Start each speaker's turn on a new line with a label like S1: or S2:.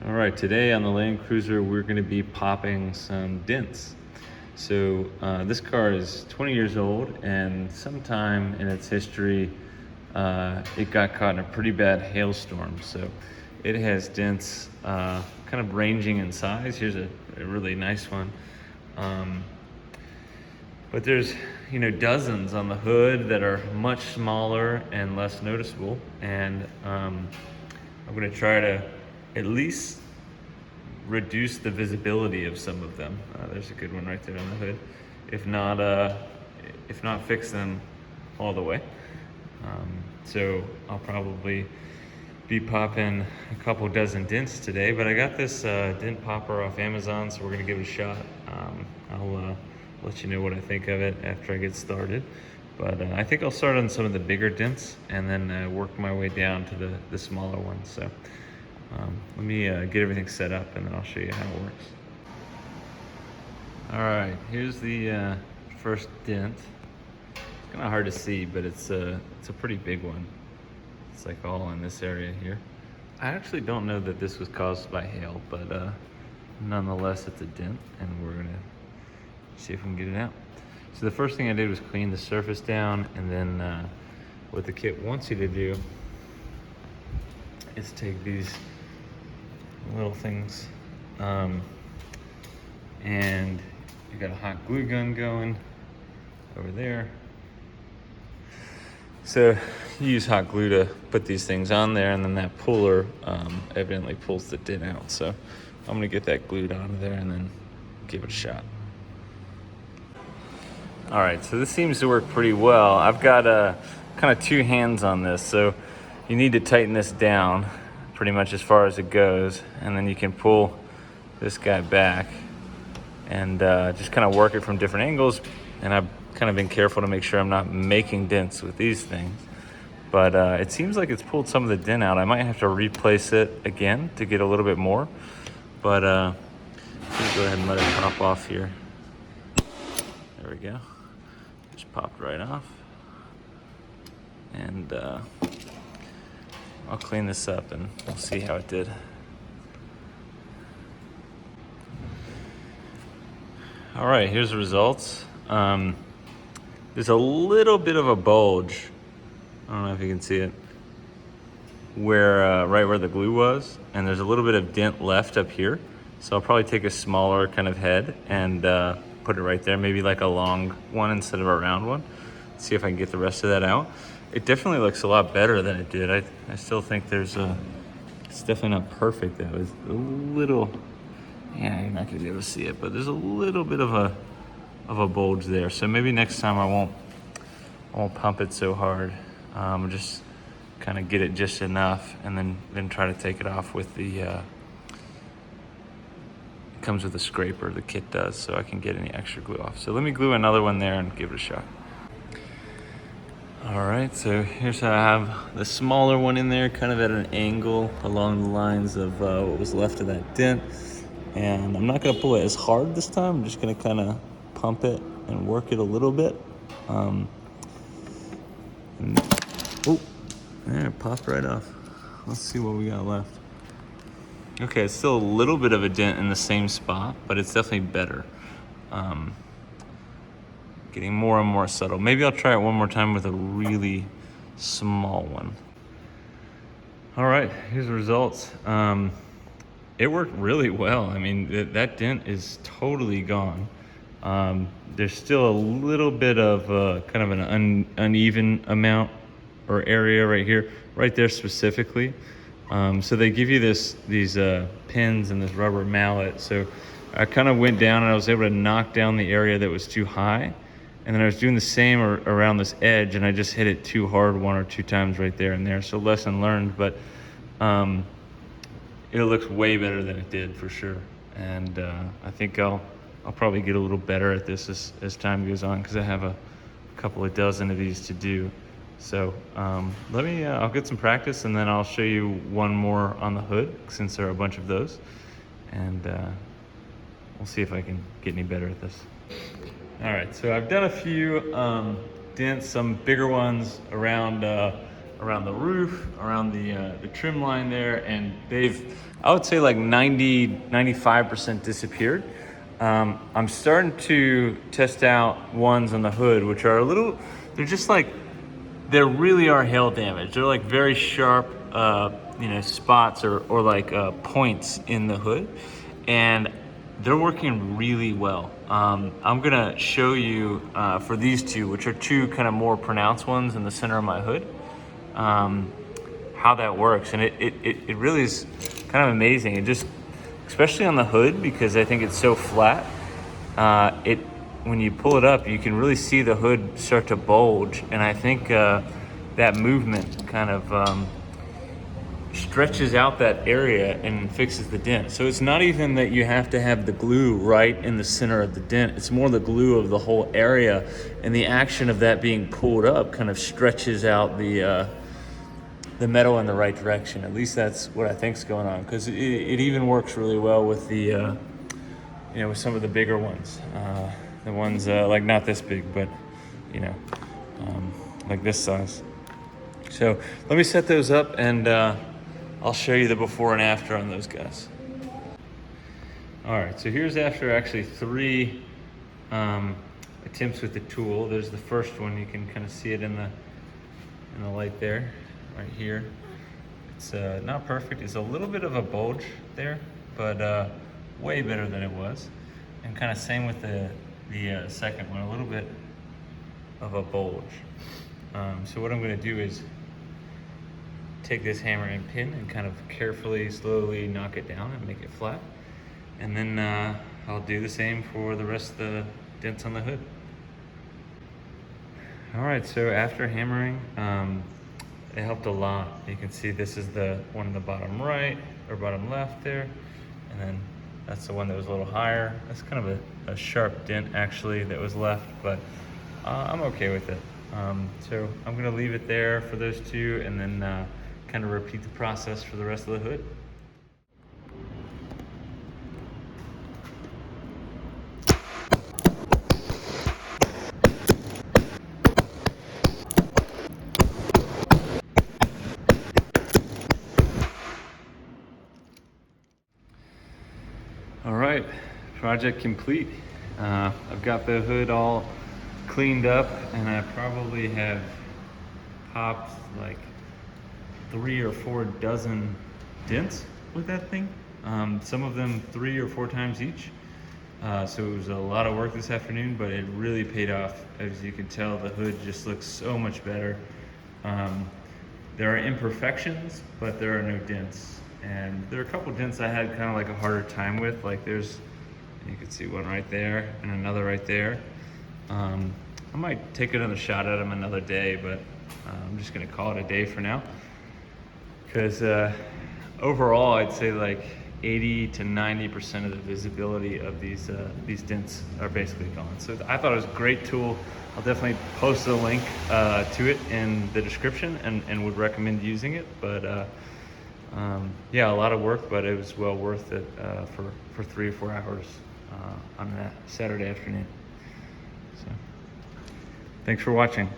S1: All right, today on the Land Cruiser, we're gonna be popping some dents. So this car is 20 years old, and sometime in its history, it got caught in a pretty bad hailstorm. So it has dents kind of ranging in size. Here's a really nice one. But there's, dozens on the hood that are much smaller and less noticeable. And I'm gonna try to at least reduce the visibility of some of them. There's a good one right there on the hood. If not fix them all the way. So I'll probably be popping a couple dozen dents today, but I got this dent popper off Amazon, so we're gonna give it a shot. I'll let you know what I think of it after I get started. But I think I'll start on some of the bigger dents and then work my way down to the smaller ones. So let me get everything set up and then I'll show you how it works. All right, here's the first dent. It's kind of hard to see, but it's a pretty big one. It's like all in this area here. I actually don't know that this was caused by hail, but nonetheless, it's a dent, and we're gonna see if we can get it out. So the first thing I did was clean the surface down, and then what the kit wants you to do is take these little things, and you got a hot glue gun going over there. So you use hot glue to put these things on there, and then that puller evidently pulls the dent out. So I'm gonna get that glued onto there and then give it a shot. All right, so this seems to work pretty well. I've got kind of two hands on this, so you need to tighten this down pretty much as far as it goes, and then you can pull this guy back and just kind of work it from different angles. And I've kind of been careful to make sure I'm not making dents with these things, but it seems like it's pulled some of the dent out. I might have to replace it again to get a little bit more, but let's go ahead and let it pop off here. There we go. Just popped right off. And I'll clean this up and we'll see how it did. All right, here's the results. There's a little bit of a bulge. I don't know if you can see it, where right where the glue was, and there's a little bit of dent left up here. So I'll probably take a smaller kind of head and put it right there, maybe like a long one instead of a round one. See if I can get the rest of that out. It definitely looks a lot better than it did. I still think it's definitely not perfect though. It's a little, yeah, you're not gonna be able to see it, but there's a little bit of a bulge there. So maybe next time I won't pump it so hard. Just kind of get it just enough, and then try to take it off with the. It comes with a scraper, the kit does, so I can get any extra glue off. So let me glue another one there and give it a shot. All right, so here's how I have the smaller one in there, kind of at an angle along the lines of what was left of that dent. And I'm not gonna pull it as hard this time. I'm just gonna kind of pump it and work it a little bit. Oh, there, it popped right off. Let's see what we got left. Okay, it's still a little bit of a dent in the same spot, but it's definitely better. Getting more and more subtle. Maybe I'll try it one more time with a really small one. All right, here's the results. It worked really well. I mean, that dent is totally gone. There's still a little bit of kind of an uneven amount or area right here, right there specifically. So they give you these pins and this rubber mallet. So I kind of went down and I was able to knock down the area that was too high. And then I was doing the same around this edge, and I just hit it too hard one or two times right there and there. So lesson learned, but it looks way better than it did for sure. And I think I'll probably get a little better at this as time goes on, because I have a couple of dozen of these to do. So I'll get some practice, and then I'll show you one more on the hood, since there are a bunch of those. And we'll see if I can get any better at this. All right, so I've done a few dents, some bigger ones around around the roof, around the trim line there, and they've, I would say, like 95% disappeared. I'm starting to test out ones on the hood, which are a little, they're just like, they really are hail damage. They're like very sharp, spots or like points in the hood, and they're working really well. I'm gonna show you for these two, which are two kind of more pronounced ones in the center of my hood, how that works. And it really is kind of amazing. It just, especially on the hood, because I think it's so flat, when you pull it up, you can really see the hood start to bulge. And I think that movement kind of stretches out that area and fixes the dent. So it's not even that you have to have the glue right in the center of the dent. It's more the glue of the whole area, and the action of that being pulled up kind of stretches out the metal in the right direction. At least that's what I think's going on, because it even works really well with the with some of the bigger ones, the ones like not this big, but like this size. So let me set those up, and I'll show you the before and after on those guys. All right, so here's after actually 3 attempts with the tool. There's the first one. You can kind of see it in the light there, right here. It's not perfect. It's a little bit of a bulge there, but way better than it was. And kind of same with the second one, a little bit of a bulge. So what I'm going to do is take this hammer and pin and kind of carefully, slowly knock it down and make it flat. And then I'll do the same for the rest of the dents on the hood. All right, so after hammering, it helped a lot. You can see this is the one in the bottom right or bottom left there. And then that's the one that was a little higher. That's kind of a sharp dent actually that was left, but I'm okay with it. So I'm gonna leave it there for those two, and then kind of repeat the process for the rest of the hood. All right, project complete. I've got the hood all cleaned up, and I probably have popped like 3 or 4 dozen dents with that thing. Some of them 3 or 4 times each. So it was a lot of work this afternoon, but it really paid off. As you can tell, the hood just looks so much better. There are imperfections, but there are no dents. And there are a couple dents I had kind of like a harder time with. Like you can see one right there and another right there. I might take another shot at them another day, but I'm just gonna call it a day for now. Because overall, I'd say like 80 to 90% of the visibility of these dents are basically gone. So I thought it was a great tool. I'll definitely post a link to it in the description, and would recommend using it. But yeah, a lot of work, but it was well worth it for 3 or 4 hours on that Saturday afternoon. So thanks for watching.